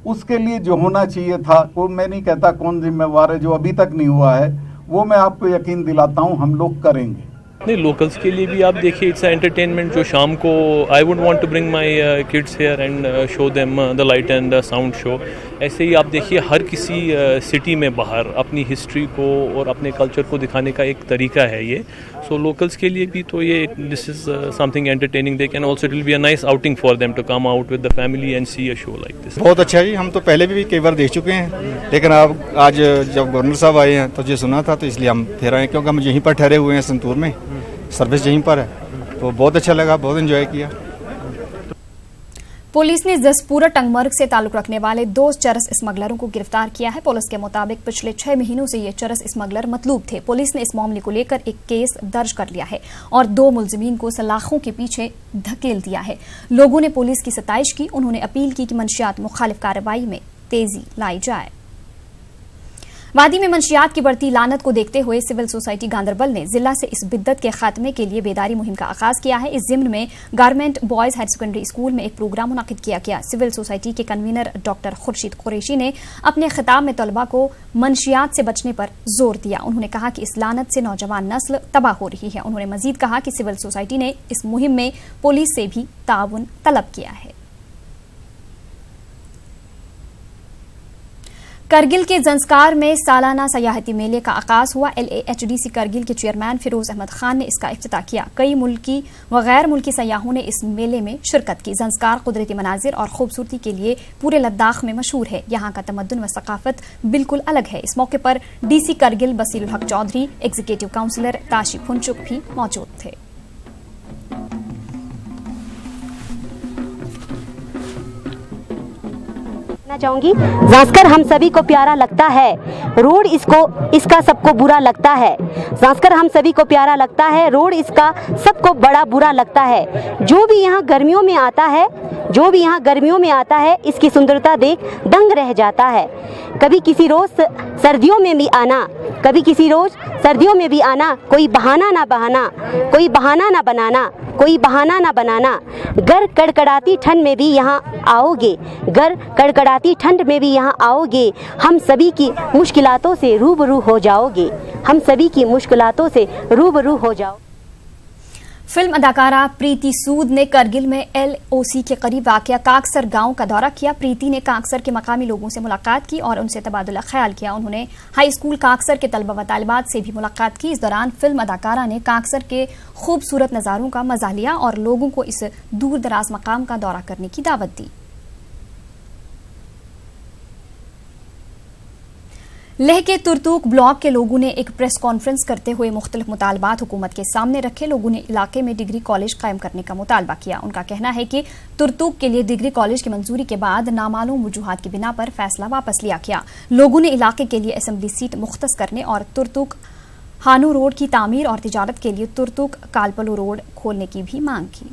उसके लिए जो होना चाहिए था, वो मैं नहीं कहता कौन जिम्मेवार है, जो अभी तक नहीं हुआ है वो मैं आपको यकीन दिलाता हूँ हम लोग करेंगे। नहीं, लोकल्स के लिए भी आप देखिए, इट्स एंटरटेनमेंट जो शाम को I would want to bring my kids here and show them the light and the sound show. ऐसे ही आप देखिए हर किसी सिटी में बाहर अपनी हिस्ट्री को और अपने कल्चर को दिखाने का एक तरीका है ये। सो लोकल्स के लिए भी तो ये this is something entertaining, they can also, it will be a nice outing for them to come out with the family and see a show like this. बहुत अच्छा जी, हम तो पहले भी कई बार देख चुके हैं, लेकिन अब आज जब गवर्नर साहब आए हैं तो ये सुना था तो इसलिए हम फिर आए, क्योंकि हम यहीं पर ठहरे हुए हैं, संतूर में सर्विस यहीं पर है, तो बहुत अच्छा लगा, बहुत एंजॉय किया। पुलिस ने जसपुरा टंगमर्ग से ताल्लुक रखने वाले 2 चरस स्मगलरों को गिरफ्तार किया है। पुलिस के मुताबिक पिछले 6 महीनों से ये चरस स्मगलर मतलूब थे। पुलिस ने इस मामले को लेकर एक केस दर्ज कर लिया है और 2 मुलजिमीन को सलाखों के पीछे धकेल दिया है। लोगों ने पुलिस की सताइश की। उन्होंने अपील की कि मंशियात मुखालिफ कार्रवाई में तेजी लाई जाए। वादी में मंशियात की बढ़ती लानत को देखते हुए सिविल सोसाइटी गांदरबल ने जिला से इस बिद्दत के खात्मे के लिए बेदारी मुहिम का आगाज किया है। इस जिम्न में government boys higher secondary school में एक प्रोग्राम मुनाकिद किया गया। सिविल सोसाइटी के कन्वीनर डॉक्टर खुर्शीद कुरैशी ने अपने खिताब में तलबा को मंशियात से बचने पर जोर दिया। उन्होंने कहा कि इस लानत से नौजवान नस्ल तबाह हो रही है। उन्होंने मजीद कहा कि सिविल सोसाइटी ने इस मुहिम में पुलिस से भी ताउन तलब किया है। करगिल के जंस्कार में सालाना सयाहती मेले का आगाज हुआ। LAHDC करगिल के चेयरमैन फिरोज अहमद खान ने इसका इफ्तिताह किया। कई मुल्की व गैर मुल्की सयाहों ने इस मेले में शिरकत की। जंस्कार कुदरती मनाजिर और खूबसूरती के लिए पूरे लद्दाख में मशहूर है। यहाँ का तमद्दुन व सकाफत बिल्कुल अलग है। इस मौके पर DC करगिल बसीरुल हक चौधरी, एग्जीक्यूटिव काउंसिलर ताशी फुनचुक भी मौजूद थे। चाहूंगी, जांस्कर हम सभी को प्यारा लगता है, रोड इसका सबको बुरा लगता है। जांस्कर हम सभी को प्यारा लगता है, रोड इसका सबको बड़ा बुरा लगता है। जो भी यहाँ गर्मियों में आता है इसकी सुंदरता देख दंग रह जाता है। कभी किसी रोज सर्दियों में भी आना, कोई बहाना ना बनाना। गर कड़कड़ाती ठंड में भी यहाँ आओगे, हम सभी की मुश्किलातों से रूबरू हो जाओगे। फिल्म अदाकारा प्रीति सूद ने करगिल में LOC के करीब वाक़या काकसर गांव का दौरा किया। प्रीति ने काकसर के मकामी लोगों से मुलाकात की और उनसे तबादुला ख्याल किया। उन्होंने हाई स्कूल काकसर के तलबा व तालिबात से भी मुलाकात की। इस दौरान फिल्म अदाकारा ने काकसर के खूबसूरत नज़ारों का मजा लिया और लोगों को इस दूर दराज मकाम का दौरा करने की दावत दी। लेह के तुर्तुक ब्लॉक के लोगों ने एक प्रेस कॉन्फ्रेंस करते हुए मुख्तलिफ मुतालबात हुकूमत के सामने रखे। लोगों ने इलाके में डिग्री कॉलेज कायम करने का मुतालबा किया। उनका कहना है कि तुर्तुक के लिए डिग्री कॉलेज की मंजूरी के बाद नामालूम वजूहात की बिना पर फैसला वापस लिया गया। लोगों ने इलाके के लिए असेंबली सीट मुख्तस करने और तुर्तुक हानू रोड की तामीर और तिजारत के लिए तुर्तुक कालपलो रोड खोलने की भी मांग की।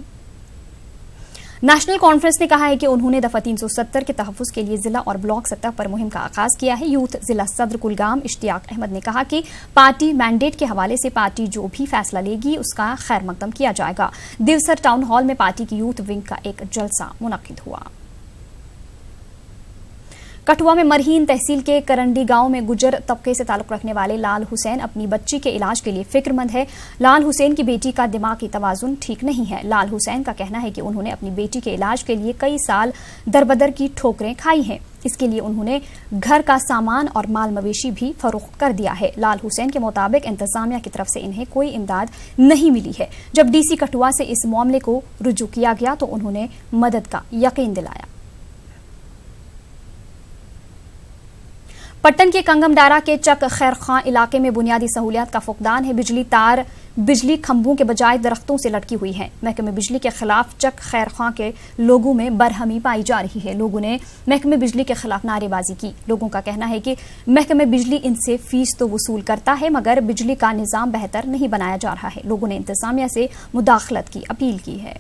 नेशनल कॉन्फ्रेंस ने कहा है कि उन्होंने दफा 370 के तहफ़्फ़ुज़ के लिए जिला और ब्लॉक सतह पर मुहिम का आगाज किया है। यूथ जिला सदर कुलगाम इश्तियाक अहमद ने कहा कि पार्टी मैंडेट के हवाले से पार्टी जो भी फैसला लेगी उसका खैर मकदम किया जाएगा। दिवसर टाउन हॉल में पार्टी की यूथ विंग का एक जलसा मुनक्किद हुआ। कठुआ में मरहीन तहसील के करंडी गांव में गुजर तबके से ताल्लुक रखने वाले लाल हुसैन अपनी बच्ची के इलाज के लिए फिक्रमंद है। लाल हुसैन की बेटी का दिमागी तवाजुन ठीक नहीं है। लाल हुसैन का कहना है कि उन्होंने अपनी बेटी के इलाज के लिए कई साल दरबदर की ठोकरें खाई हैं। इसके लिए उन्होंने घर का सामान और माल मवेशी भी फरोख्त कर दिया है। लाल हुसैन के मुताबिक इंतजामिया की तरफ से इन्हें कोई इमदाद नहीं मिली है। जब डीसी कठुआ से इस मामले को रुजू किया गया तो उन्होंने मदद का यकीन दिलाया। पट्टन के कंगमडारा के चक खैर खां इलाके में बुनियादी सहूलियात का फुकदान है। बिजली तार बिजली खंभों के बजाय दरख्तों से लटकी हुई हैं। महकमे बिजली के खिलाफ चक खैर खां के लोगों में बरहमी पाई जा रही है। लोगों ने महकमे बिजली के खिलाफ नारेबाजी की। लोगों का कहना है कि महकमे बिजली इनसे फीस तो वसूल करता है मगर बिजली का निजाम बेहतर नहीं बनाया जा रहा है। लोगों ने इंतजामिया से मुदाखलत की अपील की है।